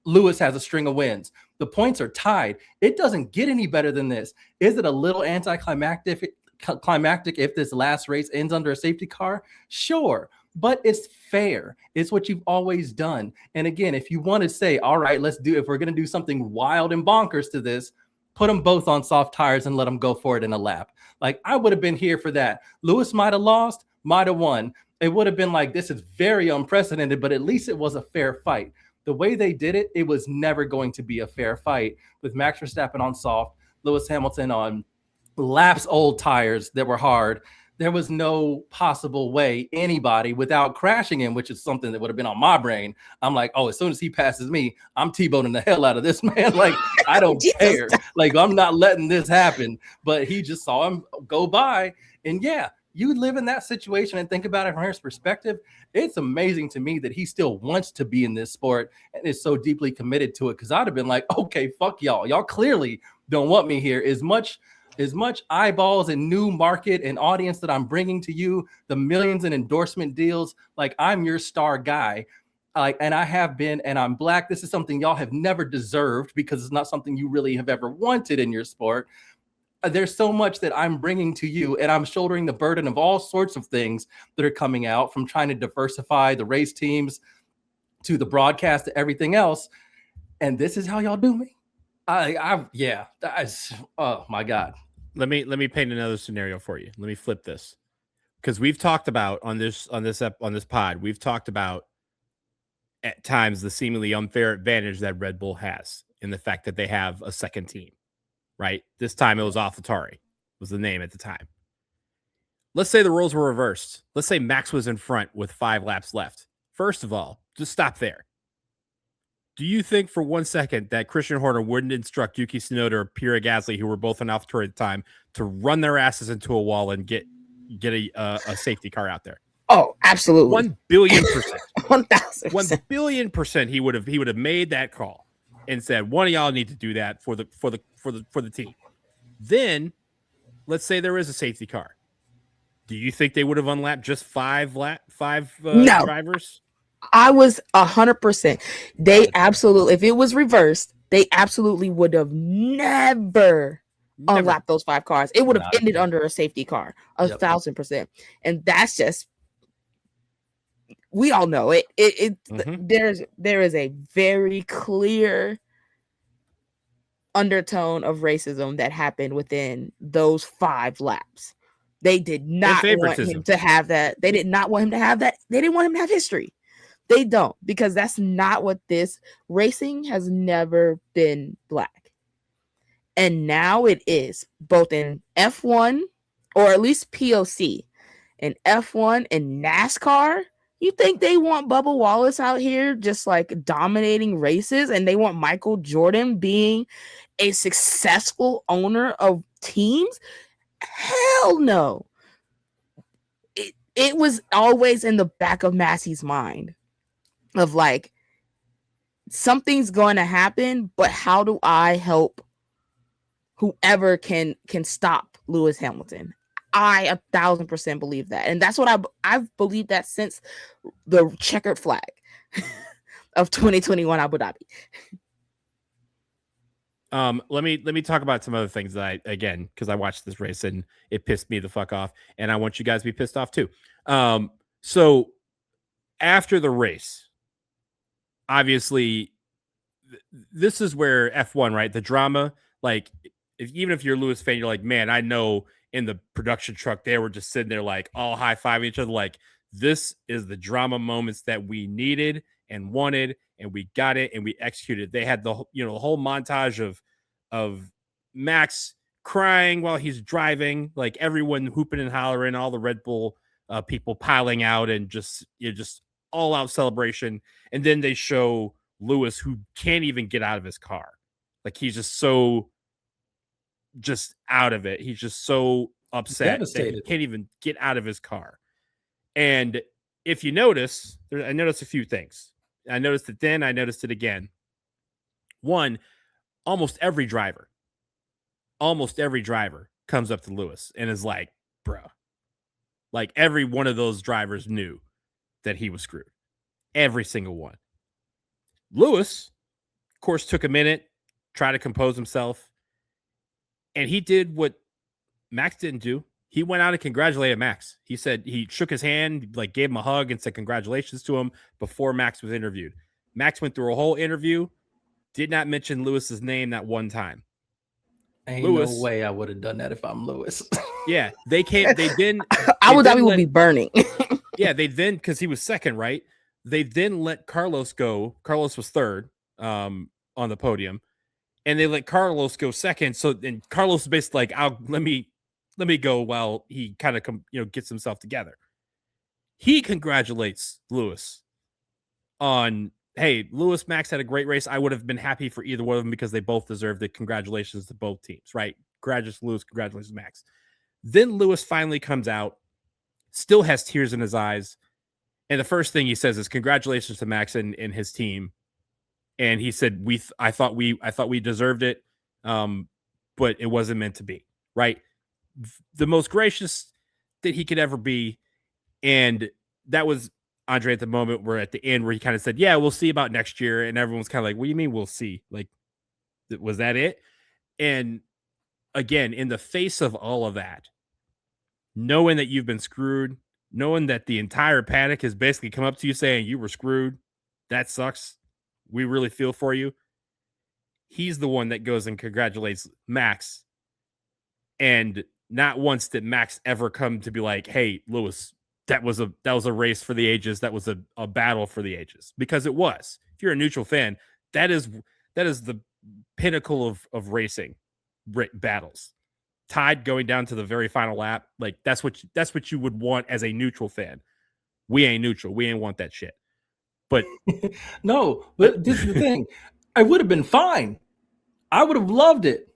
Lewis has a string of wins. The points are tied. It doesn't get any better than this. Is it a little anticlimactic if this last race ends under a safety car? Sure, but it's fair. It's what you've always done. And again, if you want to say, all right, if we're going to do something wild and bonkers to this, put them both on soft tires and let them go for it in a lap. Like I would have been here for that. Lewis might have lost, might have won. It would have been like, this is very unprecedented, but at least it was a fair fight. The way they did it, it was never going to be a fair fight with Max Verstappen on soft, Lewis Hamilton on laps old tires that were hard. There was no possible way anybody without crashing him, which is something that would have been on my brain. I'm like, oh, as soon as he passes me, I'm T-boning the hell out of this man. Like, I don't care. Like, I'm not letting this happen. But he just saw him go by. And yeah, you live in that situation and think about it from his perspective. It's amazing to me that he still wants to be in this sport and is so deeply committed to it. Because I'd have been like, okay, fuck y'all. Y'all clearly don't want me here. As much eyeballs and new market and audience that I'm bringing to you, the millions in endorsement deals, like I'm your star guy. And I have been, and I'm black. This is something y'all have never deserved because it's not something you really have ever wanted in your sport. There's so much that I'm bringing to you, and I'm shouldering the burden of all sorts of things that are coming out, from trying to diversify the race teams to the broadcast to everything else. And this is how y'all do me. Oh my God. Let me paint another scenario for you. Let me flip this, because we've talked about on this pod, we've talked about at times the seemingly unfair advantage that Red Bull has in the fact that they have a second team. Right? This time it was AlphaTauri was the name at the time. Let's say the roles were reversed. Let's say Max was in front with 5 laps left. First of all, just stop there. Do you think for 1 second that Christian Horner wouldn't instruct Yuki Tsunoda or Pierre Gasly, who were both on AlphaTauri at the time, to run their asses into a wall and get a safety car out there? Oh, absolutely. 1 billion percent. 1,000%. 1 billion percent he would have made that call and said, one of y'all need to do that for the team. Then let's say there is a safety car. Do you think they would have unlapped just 5 drivers? I was 100%. They absolutely, if it was reversed, they absolutely would have never unlapped those 5 cars. It would have ended under a safety car, 1,000%. And that's just, we all know it. There is a very clear undertone of racism that happened within those 5 laps. They did not want him to have that. They did not want him to have that. They didn't want him to have history. They don't, because that's not what this racing has never been black. And now it is, both in F1, or at least POC, in F1 and NASCAR. You think they want Bubba Wallace out here just like dominating races, and they want Michael Jordan being a successful owner of teams? Hell no. It was always in the back of Masi's mind of like, something's going to happen, but how do I help whoever can stop Lewis Hamilton? I 1,000% believe that. And that's what I've believed that since the checkered flag of 2021 Abu Dhabi. Let me talk about some other things that because I watched this race and it pissed me the fuck off, and I want you guys to be pissed off too. So after the race, obviously this is where F1, right? The drama, like even if you're a Lewis fan, you're like, man, I know in the production truck, they were just sitting there like all high-fiving each other, like, this is the drama moments that we needed and wanted, and we got it and we executed. They had the whole montage of Max crying while he's driving, like everyone hooping and hollering, all the Red Bull people piling out, and just all out celebration. And then they show Lewis, who can't even get out of his car. Like, he's just so out of it. He's just so upset that he can't even get out of his car. And if you notice, I noticed a few things. I noticed it then, I noticed it again. One, almost every driver comes up to Lewis and is like, bro. Like, every one of those drivers knew that he was screwed. Every single one. Lewis, of course, took a minute, tried to compose himself, and he did what Max didn't do. He went out and congratulated Max. He said, he shook his hand, like gave him a hug and said congratulations to him before Max was interviewed. Max went through a whole interview, did not mention Lewis's name that one time. Ain't no way I would have done that if I'm Lewis. Yeah, they then Abu Dhabi would be burning. Yeah, they then, because he was second, right? They then let Carlos go. Carlos was third on the podium, and they let Carlos go second. So then Carlos is basically like, let me go while he kind of gets himself together. He congratulates Lewis on, hey, Lewis, Max had a great race. I would have been happy for either one of them because they both deserved it. Congratulations to both teams, right? Congratulations, Lewis. Congratulations, Max. Then Lewis finally comes out, still has tears in his eyes. And the first thing he says is congratulations to Max and his team. And he said, I thought we deserved it. But it wasn't meant to be, right? The most gracious that he could ever be. And that was Andre at the moment where at the end where he kind of said, yeah, we'll see about next year. And everyone's kind of like, what do you mean we'll see? Like, was that it? And again, in the face of all of that, knowing that you've been screwed, knowing that the entire paddock has basically come up to you saying you were screwed, that sucks. We really feel for you. He's the one that goes and congratulates Max. And not once did Max ever come to be like, hey, Lewis, that was a race for the ages. That was a battle for the ages, because it was. If you're a neutral fan, that is the pinnacle of racing battles. Tied going down to the very final lap. Like, that's what you would want as a neutral fan. We ain't neutral. We ain't want that shit. But no, but this is the thing. I would have been fine. I would have loved it.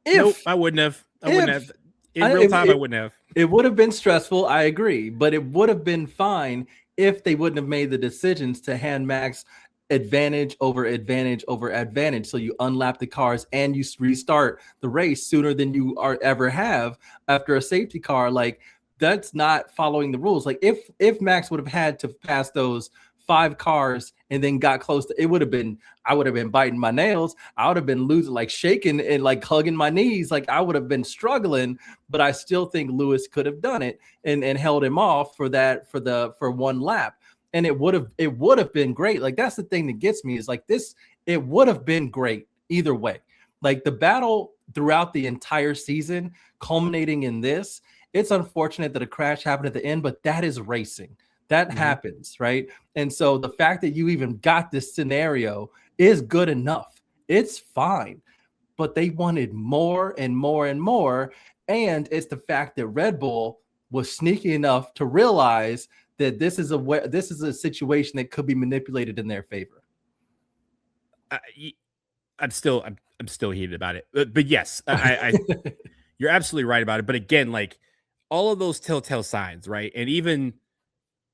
Nope, I wouldn't have. I wouldn't have. In real time, I wouldn't have. It would have been stressful. I agree. But it would have been fine if they wouldn't have made the decisions to hand Max advantage over advantage over advantage. So you unlap the cars and you restart the race sooner than you ever have after a safety car. Like, that's not following the rules. Like, if Max would have had to pass those 5 cars and then got close to, I would have been biting my nails. I would have been losing, like shaking and like hugging my knees. Like, I would have been struggling, but I still think Lewis could have done it and held him off for one lap. And it would have been great. Like, that's the thing that gets me is like this, it would have been great either way. Like, the battle throughout the entire season culminating in this, it's unfortunate that a crash happened at the end, but that is racing. That happens, right? And so the fact that you even got this scenario is good enough. It's fine. But they wanted more and more and more. And it's the fact that Red Bull was sneaky enough to realize that this is a situation that could be manipulated in their favor. I'm still heated about it. But yes, I you're absolutely right about it. But again, like, all of those telltale signs, right? And even,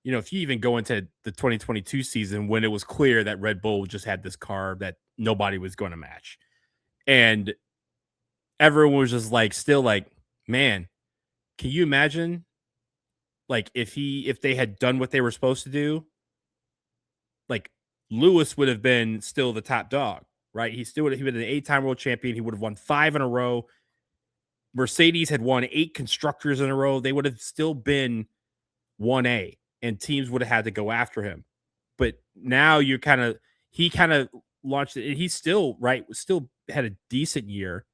if you even go into the 2022 season when it was clear that Red Bull just had this car that nobody was going to match, and everyone was just like, still like, man, can you imagine, like, if they had done what they were supposed to do, like, Lewis would have been still the top dog, right? He would have been an 8-time world champion. He would have won 5 in a row. Mercedes had won 8 constructors in a row. They would have still been 1A. And teams would have had to go after him. But now he kind of launched it. And he still had a decent year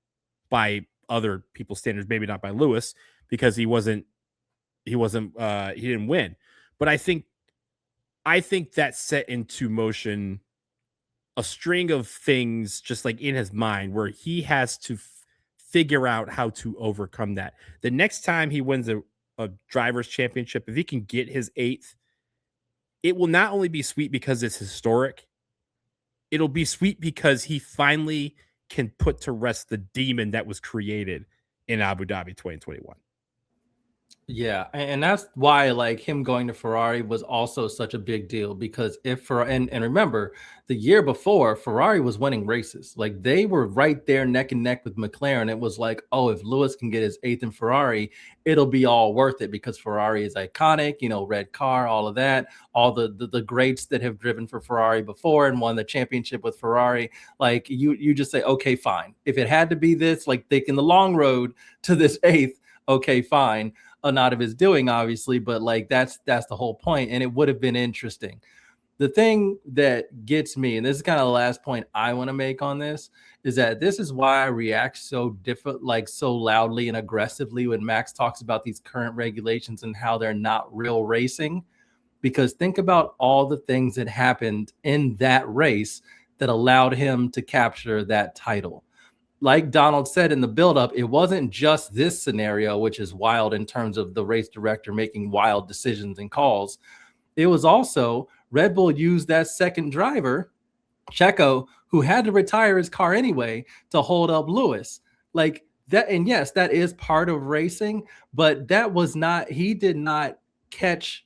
by other people's standards, maybe not by Lewis, because he didn't win. But I think that set into motion a string of things just like in his mind where he has to figure out how to overcome that. The next time he wins a driver's championship, if he can get his 8th, it will not only be sweet because it's historic, it'll be sweet because he finally can put to rest the demon that was created in Abu Dhabi 2021. Yeah, and that's why like him going to Ferrari was also such a big deal, because and remember, the year before Ferrari was winning races. Like they were right there neck and neck with McLaren. It was like, oh, if Lewis can get his 8th in Ferrari, it'll be all worth it because Ferrari is iconic, red car, all of that, all the greats that have driven for Ferrari before and won the championship with Ferrari. Like you just say, okay, fine. If it had to be this, like taking the long road to this 8th, okay, fine. Not of his doing, obviously, but like that's the whole point, and it would have been interesting. The thing that gets me, and this is kind of the last point I want to make on this, is that this is why I react so different, like so loudly and aggressively when Max talks about these current regulations and how they're not real racing. Because think about all the things that happened in that race that allowed him to capture that title. Like Donald said in the buildup, it wasn't just this scenario, which is wild in terms of the race director making wild decisions and calls. It was also Red Bull used that second driver, Checo, who had to retire his car anyway, to hold up Lewis. Like that, and yes, that is part of racing, but that was not, he did not catch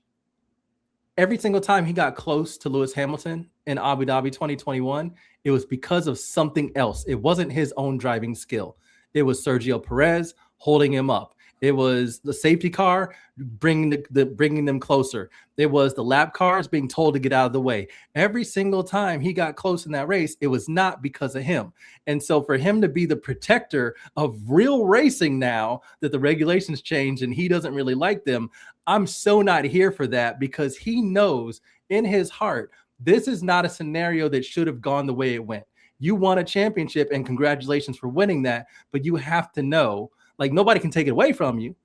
every single time he got close to Lewis Hamilton in Abu Dhabi 2021, it was because of something else. It wasn't his own driving skill. It was Sergio Perez holding him up. It was the safety car bringing them closer. It was the lap cars being told to get out of the way. Every single time he got close in that race, it was not because of him. And so for him to be the protector of real racing now that the regulations changed and he doesn't really like them, I'm so not here for that, because he knows in his heart, this is not a scenario that should have gone the way it went. You won a championship and congratulations for winning that, but you have to know, like nobody can take it away from you,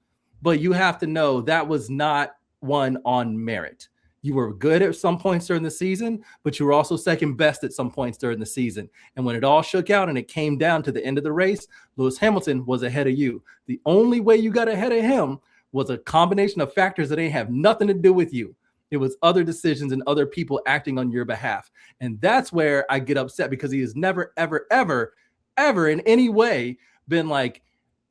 but you have to know that was not won on merit. You were good at some points during the season, but you were also second best at some points during the season. And when it all shook out and it came down to the end of the race, Lewis Hamilton was ahead of you. The only way you got ahead of him was a combination of factors that ain't have nothing to do with you. It was other decisions and other people acting on your behalf. And that's where I get upset, because he has never, ever, ever, ever in any way been like,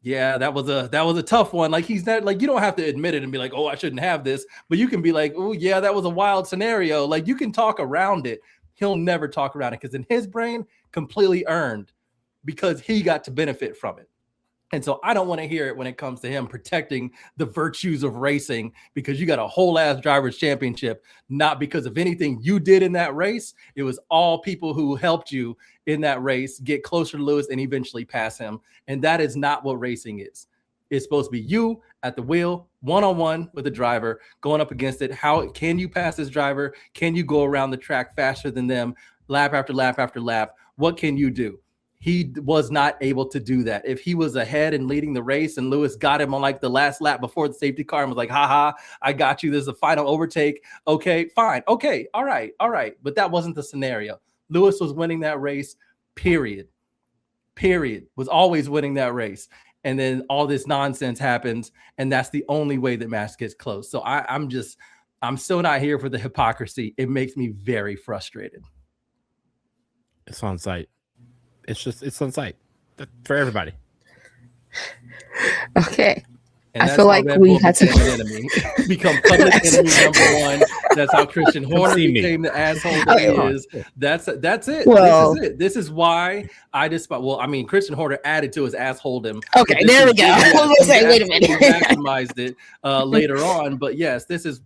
yeah, that was a tough one. Like he's not, like, you don't have to admit it and be like, oh, I shouldn't have this, but you can be like, oh yeah, that was a wild scenario. Like you can talk around it. He'll never talk around it, because in his brain, completely earned, because he got to benefit from it. And so I don't want to hear it when it comes to him protecting the virtues of racing, because you got a whole ass driver's championship, not because of anything you did in that race. It was all people who helped you in that race get closer to Lewis and eventually pass him. And that is not what racing is. It's supposed to be you at the wheel, one-on-one with the driver, going up against it. How can you pass this driver? Can you go around the track faster than them, lap after lap after lap? What can you do? He was not able to do that. If he was ahead and leading the race and Lewis got him on like the last lap before the safety car and was like, haha, I got you. This is a final overtake. Okay, fine. Okay, all right. But that wasn't the scenario. Lewis was winning that race, period. Was always winning that race. And then all this nonsense happens, and that's the only way that Max gets close. So I'm so not here for the hypocrisy. It makes me very frustrated. It's on site. It's on site for everybody. Okay. And I feel like we had to become public enemy number one. That's how Christian Horner became the asshole that he is. That's it. Well, this is it. This is why I despise. Well, I mean, Christian Horner added to his assholedom. Okay, there we go. I was gonna say, wait a minute. Maximized it later on, but yes, this is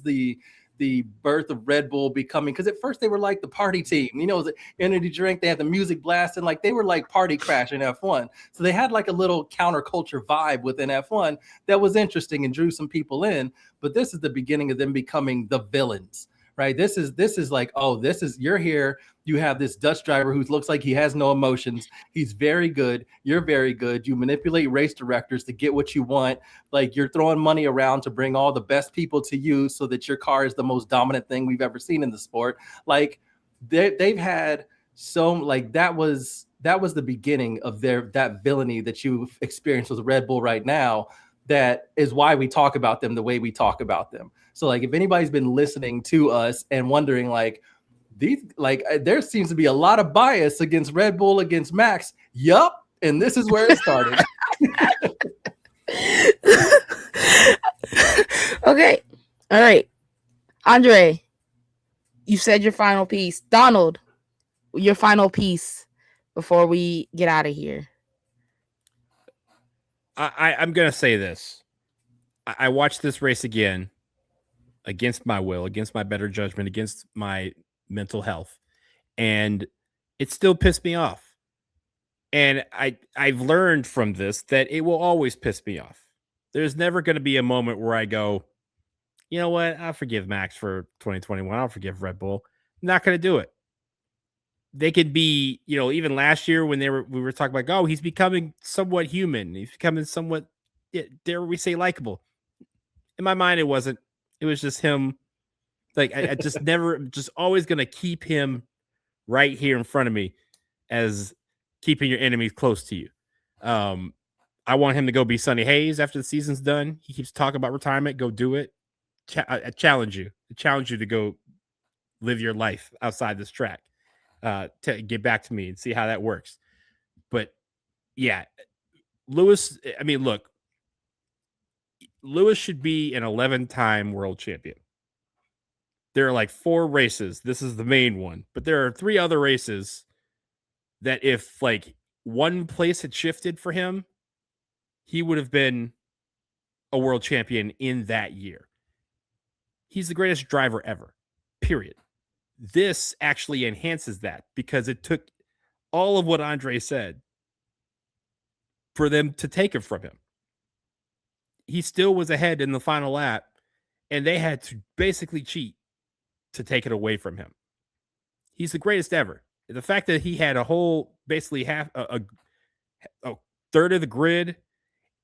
the birth of Red Bull becoming, because at first they were like the party team, the energy drink, they had the music blasting, like they were like party crash in F1. So they had like a little counterculture vibe within F1 that was interesting and drew some people in. But this is the beginning of them becoming the villains, right? This is like, oh, this is, you're here. You have this Dutch driver who looks like he has no emotions. He's very good. You're very good. You manipulate race directors to get what you want. Like, you're throwing money around to bring all the best people to you so that your car is the most dominant thing we've ever seen in the sport. Like, they've had so, like, that was the beginning of that villainy that you've experienced with Red Bull right now. That is why we talk about them the way we talk about them. So, like, if anybody's been listening to us and wondering, like, there seems to be a lot of bias against Red Bull, against Max. Yup. And this is where it started. Okay. All right. Andre, you said your final piece. Donald, your final piece before we get out of here. I'm going to say this. I watched this race again against my will, against my better judgment, against my mental health, and it still pissed me off. And I've learned from this that it will always piss me off. There's never going to be a moment where I go, you know what, I'll forgive Max for 2021. I'll forgive Red Bull. I'm not going to do it. They could be, even last year when we were talking about, oh, he's becoming somewhat human. He's becoming somewhat, dare we say, likable. In my mind, it wasn't. It was just him. Like, I just never, just always going to keep him right here in front of me as keeping your enemies close to you. I want him to go be Sonny Hayes after the season's done. He keeps talking about retirement. Go do it. I challenge you. I challenge you to go live your life outside this track. To get back to me and see how that works. But yeah, Lewis, I mean, look, Lewis should be an 11-time world champion. There are like 4 races. This is the main one, but there are 3 other races that if like one place had shifted for him, he would have been a world champion in that year. He's the greatest driver ever, period. This actually enhances that because it took all of what Andre said for them to take it from him. He still was ahead in the final lap, and they had to basically cheat to take it away from him. He's the greatest ever. The fact that he had a whole, basically half a third of the grid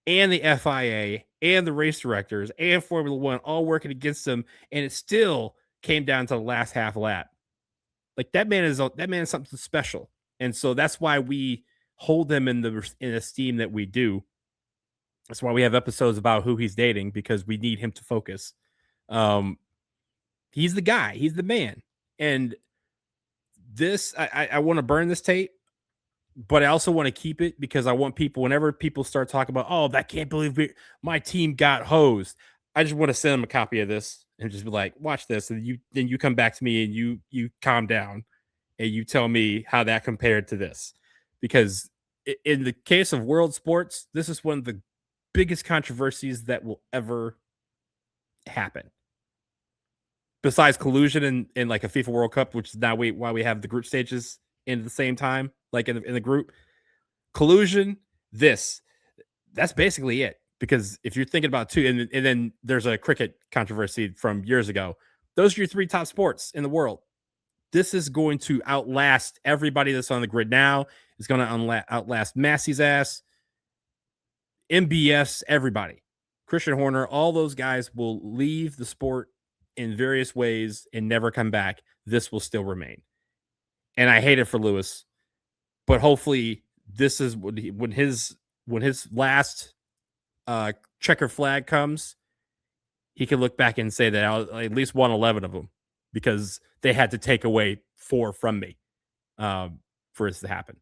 and the FIA and the race directors and Formula One all working against him, and it still came down to the last half lap. Like, that man is something special. And so that's why we hold him in esteem that we do. That's why we have episodes about who he's dating, because we need him to focus. He's the guy, he's the man. And this, I want to burn this tape, but I also want to keep it because I want people, whenever people start talking about, oh, I can't believe my team got hosed, I just want to send them a copy of this and just be like, watch this. And you come back to me and you calm down and you tell me how that compared to this. Because in the case of world sports, this is one of the biggest controversies that will ever happen. Besides collusion in like a FIFA World Cup, which is now why we have the group stages in the same time, like in the group. Collusion, that's basically it. Because if you're thinking about 2, and then there's a cricket controversy from years ago, those are your 3 top sports in the world. This is going to outlast everybody that's on the grid now. It's going to outlast Masi's ass, MBS, everybody. Christian Horner, all those guys will leave the sport in various ways and never come back. This will still remain. And I hate it for Lewis, but hopefully this is when his last checker flag comes, he can look back and say that I at least won 11 of them because they had to take away 4 from me for this to happen.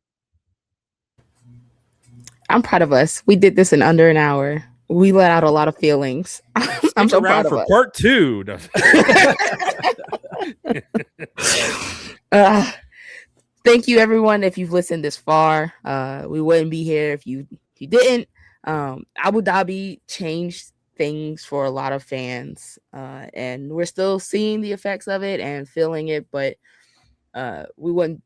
I'm proud of us. We did this in under an hour. We let out a lot of feelings. I'm so proud of us. Part 2. Thank you, everyone. If you've listened this far, we wouldn't be here if you didn't. Abu Dhabi changed things for a lot of fans, and we're still seeing the effects of it and feeling it, but we wouldn't.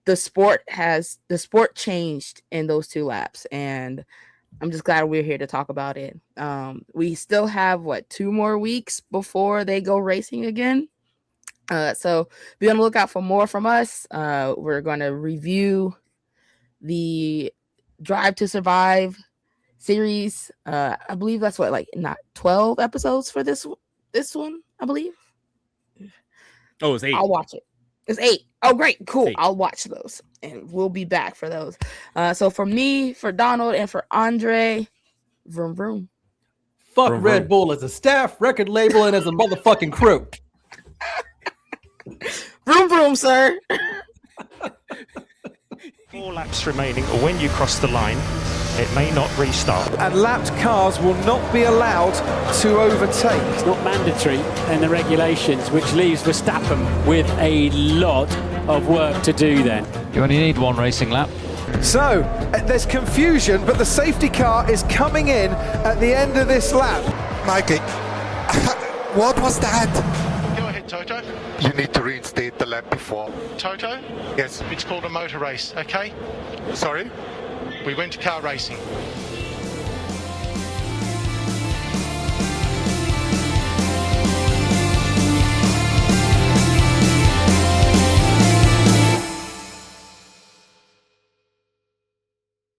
The sport changed in those 2 laps, and I'm just glad we're here to talk about it. We still have 2 more weeks before they go racing again. So be on the lookout for more from us. We're going to review the Drive to Survive series. I believe that's what, like, not 12 episodes for this one, I believe. Oh, it's 8. I'll watch it. It's 8. Oh, great. Cool. 8. I'll watch those and we'll be back for those. So for me, for Donald, and for Andre, vroom, vroom. Fuck Vroom, Red vroom. Bull as a staff, record label, and as a motherfucking crew. Vroom, vroom, sir. 4 laps remaining, or when you cross the line, it may not restart. And lapped cars will not be allowed to overtake. It's not mandatory in the regulations, which leaves Verstappen with a lot of work to do then. You only need 1 racing lap. So, there's confusion, but the safety car is coming in at the end of this lap. Mikey, what was that? Go ahead, Toto. You need to reinstate the lap before. Toto, Yes. it's called a motor race, okay? Sorry? We went to car racing.